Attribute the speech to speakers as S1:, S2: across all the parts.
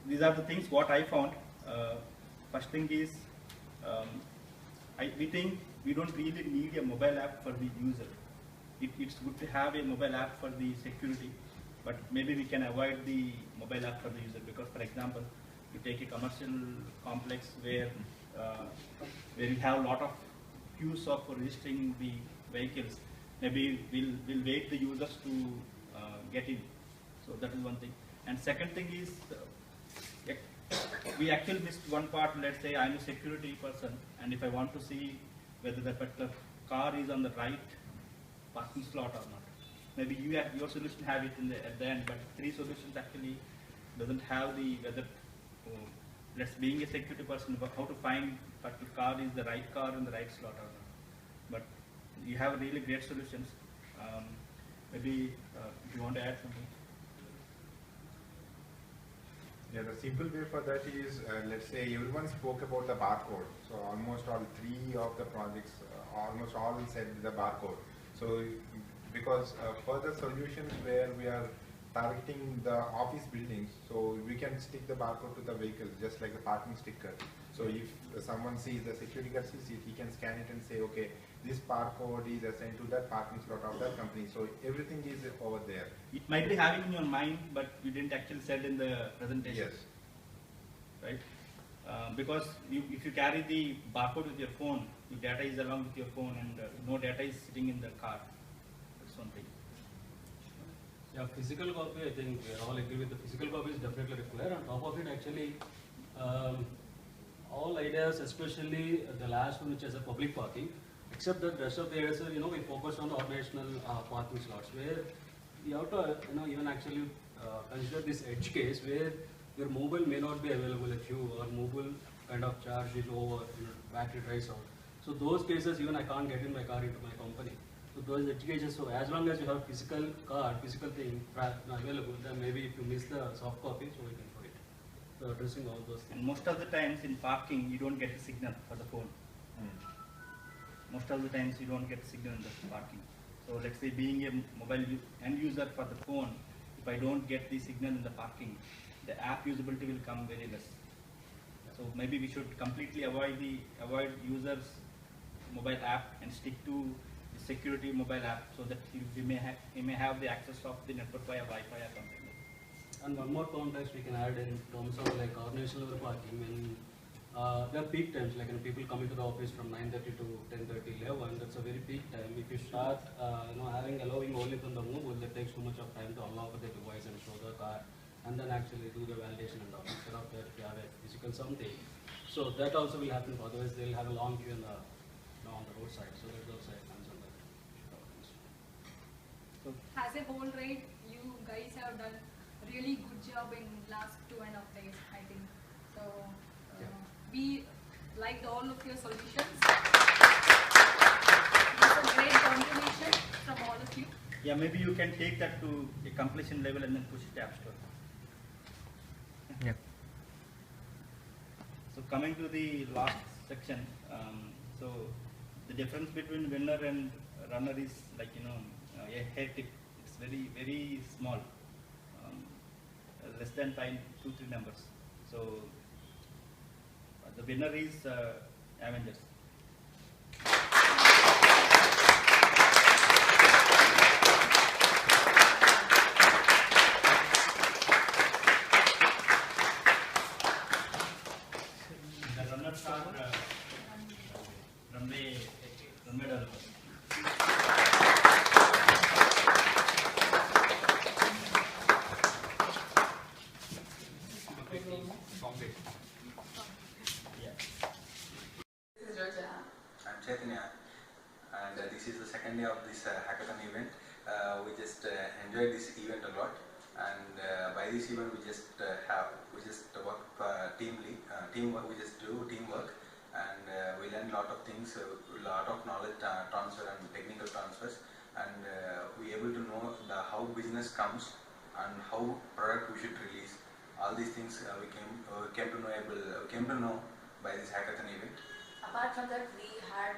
S1: these are the things what I found. First thing is, we think we don't really need a mobile app for the user. It's good to have a mobile app for the security, but maybe we can avoid the mobile app for the user, because, for example, you take a commercial complex where you have a lot of queues of registering the vehicles. Maybe we'll wait the users to get in. So that is one thing. And second thing is, we actually missed one part. Let's say I'm a security person, and if I want to see whether the particular car is on the right parking slot or not. Maybe your solution have it at the end, but three solutions actually doesn't have the whether. Let's being a security person, how to find particular car is the right car in the right slot or not. But you have really great solutions. Maybe if you want to add something.
S2: Yeah, the simple way for that is, let's say everyone spoke about the barcode. So almost all three of the projects, almost all said the barcode. So because further solutions where we are targeting the office buildings, so we can stick the barcode to the vehicle just like the parking sticker. So if someone sees the security guard sees it, he can scan it and say, okay, this barcode is assigned to that parking slot of that company. So everything is over there.
S1: It might be having in your mind, but you didn't actually say it in the presentation.
S2: Yes.
S1: Right? Because if you carry the barcode with your phone, your data is along with your phone, and no data is sitting in the car. That's one thing.
S3: Yeah, physical copy, I think we all agree with the physical copy is definitely required. On top of it, actually, all ideas, especially the last one, which is a public parking, except that the rest of the areas, we focus on the organizational parking slots, where you have to, even actually consider this edge case where your mobile may not be available at you, or mobile kind of charge is over, battery dries out. So those cases, even I can't get in my car into my company. So those edge cases, so as long as you have physical card, physical thing available, then maybe if you miss the soft copy, so we can put it. So addressing all those things.
S1: And most of the times in parking, you don't get a signal for the phone. Most of the times you don't get signal in the parking. So let's say being a mobile end user for the phone, if I don't get the signal in the parking, the app usability will come very less. So maybe we should completely avoid users mobile app and stick to the security mobile app, so that he may have the access of the network via Wi-Fi or something.
S3: And one more context we can add in terms of like organizational parking. When there are peak times, like people coming to the office from 9:30 to 10:30, 11. That's a very peak time. If you start, allowing only from the mobile, that takes too much of time to unlock the device and show the car, and then actually do the validation and all. Instead of that, if you have a physical something, so that also will happen. Otherwise, they'll have a long queue in the, on the roadside. So that's also a concern that
S4: So as a whole, right, you guys have done really good job in last 2.5 days, I think. So we liked all of your solutions. It's a great contribution from all of you.
S1: Yeah, maybe you can take that to a completion level and then push it to App Store.
S5: Yeah.
S1: So coming to the last section, so the difference between winner and runner is like, a hair tip. It's very, very small, less than 2-3 numbers. So the winner is Avengers. The runners are runway developers.
S6: Chaitanya, and this is the second day of this hackathon event. We just enjoyed this event a lot, and by this event we just work teamwork. We just do teamwork, and we learn a lot of things, a lot of knowledge transfer and technical transfers, and we able to know how business comes and how product we should release. All these things we came to know by this hackathon event.
S7: Apart from that, we had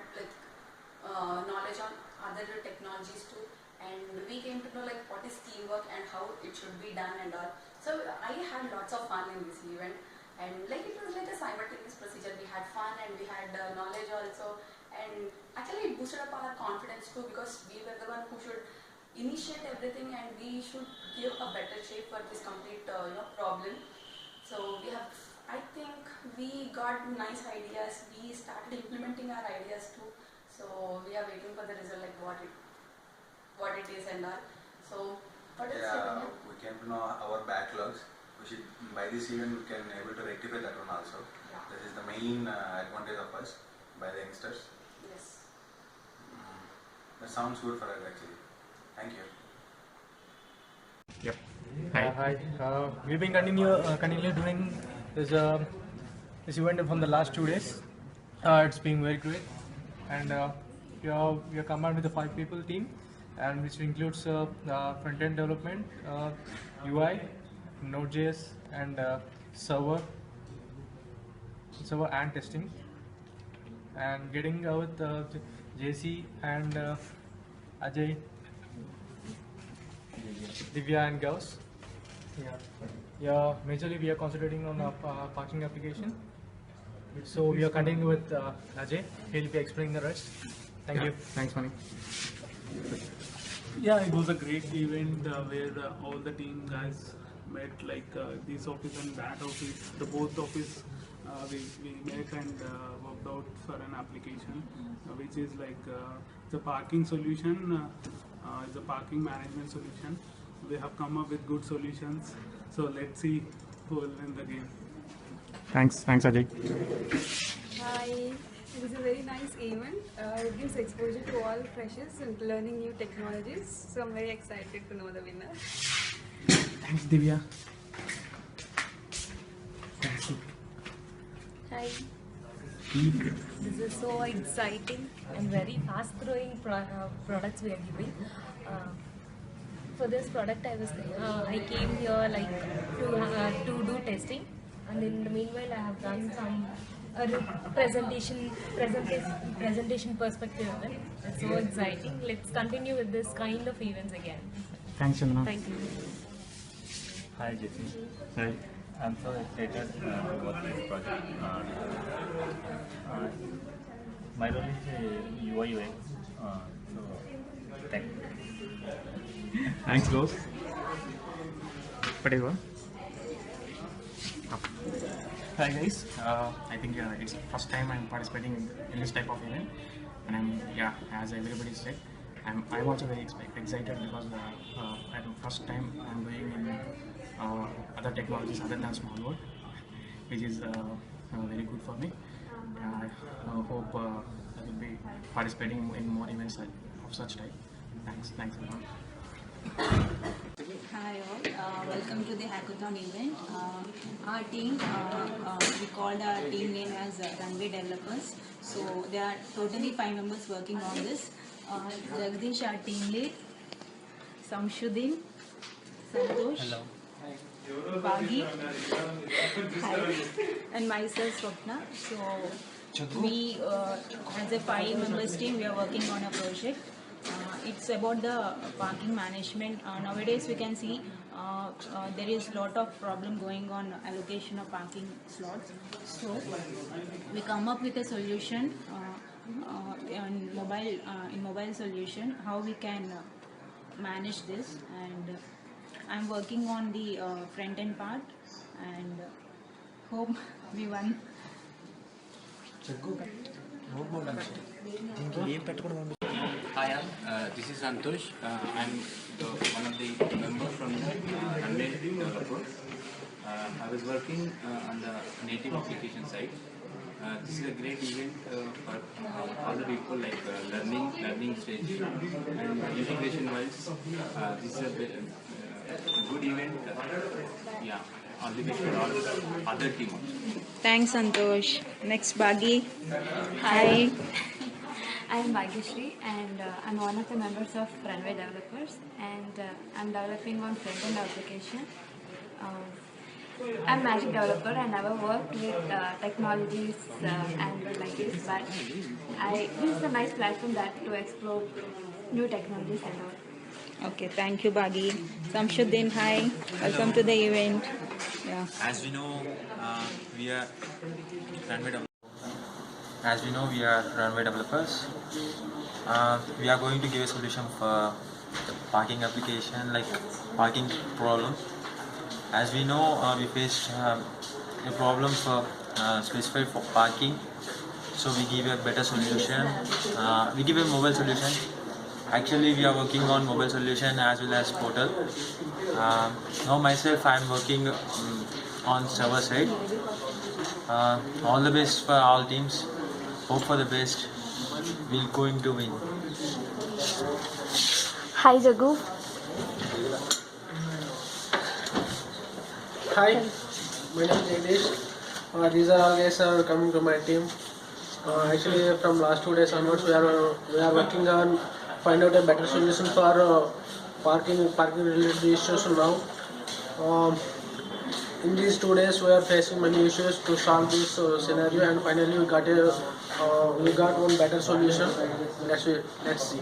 S7: knowledge on other technologies too, and we came to know what is teamwork and how it should be done and all. So I had lots of fun in this event, and like it was like a simultaneous procedure. We had fun and we had knowledge also, and actually it boosted up our confidence too, because we were the one who should initiate everything and we should give a better shape for this complete problem. So we have, I think we got nice ideas. We started implementing our ideas too. So we are waiting for the result, like what it is and all. So what is
S6: Yeah, we came to know our backlogs. We should, by this event, we can able to rectify that one also.
S7: Yeah.
S6: That is the main advantage of us by the youngsters.
S7: Yes.
S6: That sounds good for us actually. Thank you.
S5: Yep.
S8: Hi. We've been continually doing this event from the last 2 days. It's been very great, and we have come out with a 5-people team, and which includes front-end development, UI, Node.js, and server and testing, and getting with JC and Ajay, Divya and Gauss. Yeah. Majorly we are concentrating on a parking application. So we are continuing with Ajay. He'll be explaining the rest. Thank you.
S5: Thanks, Mani.
S9: Yeah, it was a great event where all the team guys met, like this office and that office, the both office. We met and worked out for an application, which is like the parking solution. It's a parking management solution. We have come up with good solutions. So let's see who will win the game.
S5: Thanks, Ajay.
S10: Hi, it is a very nice event. It gives exposure to all freshers and learning new technologies. So I'm very excited to know the winner.
S5: Thanks, Divya.
S11: Hi. This is so exciting and very fast growing products we are giving. For this product I came here like to do testing, and in the meanwhile I have done some presentation perspective of it. It's so exciting. Let's continue with this kind of events again.
S5: Thanks, Chandana.
S11: Thank you.
S12: Hi, Jesse.
S5: Hi.
S12: I'm so excited to work on this project. My role is UI UX. So, thank you.
S5: Thanks, Ghost. Whatever. Hi guys, I think it's first time I'm participating in this type of event, and as everybody said, I'm also very excited because at the first time I'm going in other technologies other than small world, which is very good for me. I hope I will be participating in more events of such type. Thanks everyone.
S13: Hi all, welcome to the hackathon event. Our team, we called our team name as Runway Developers. So there are totally 5 members working on this. Jagdish, our team lead, Samshuddin, Santosh, Bagi, hi, and myself Swapna. So we, as a 5 members team, we are working on a project. It's about the parking management. Nowadays we can see there is a lot of problem going on allocation of parking slots. So we come up with a solution in mobile solution how we can manage this, and I'm working on the front end part and hope we won.
S14: Hi all, this is Santosh. I'm one of the members from the Runway Developers. I was working on the native application side. This is a great event for all the people, like learning stage and integration wise. This is a good event. Yeah, all the best for all other teams.
S13: Thanks, Santosh. Next, Bagi. Hi.
S15: I'm Bhagyashree, and I'm one of the members of Runway Developers, and I'm developing one front-end application. I'm Magic Developer and never worked with technologies and like this, but this is a nice platform that to explore new technologies and all.
S13: Okay, thank you, Bagi. Samshuddin, hi. Welcome to the event. Yeah.
S16: As we know, we are runway developers. We are going to give a solution for the parking application, like parking problem. As we know, we faced a problem for specified for parking, so we give a better solution. We give a mobile solution. Actually, we are working on mobile solution as well as portal. Now myself, I am working on server side. All the best for all teams. Hope for the best. We're going to win.
S15: Hi Jagu.
S17: Hi, my name is Jagdish. These are all guys are coming to my team. Actually, from last 2 days onwards, we are working on find out a better solution for parking related issues now. In these 2 days, we are facing many issues to solve this scenario, and finally we got one better solution. Let's see.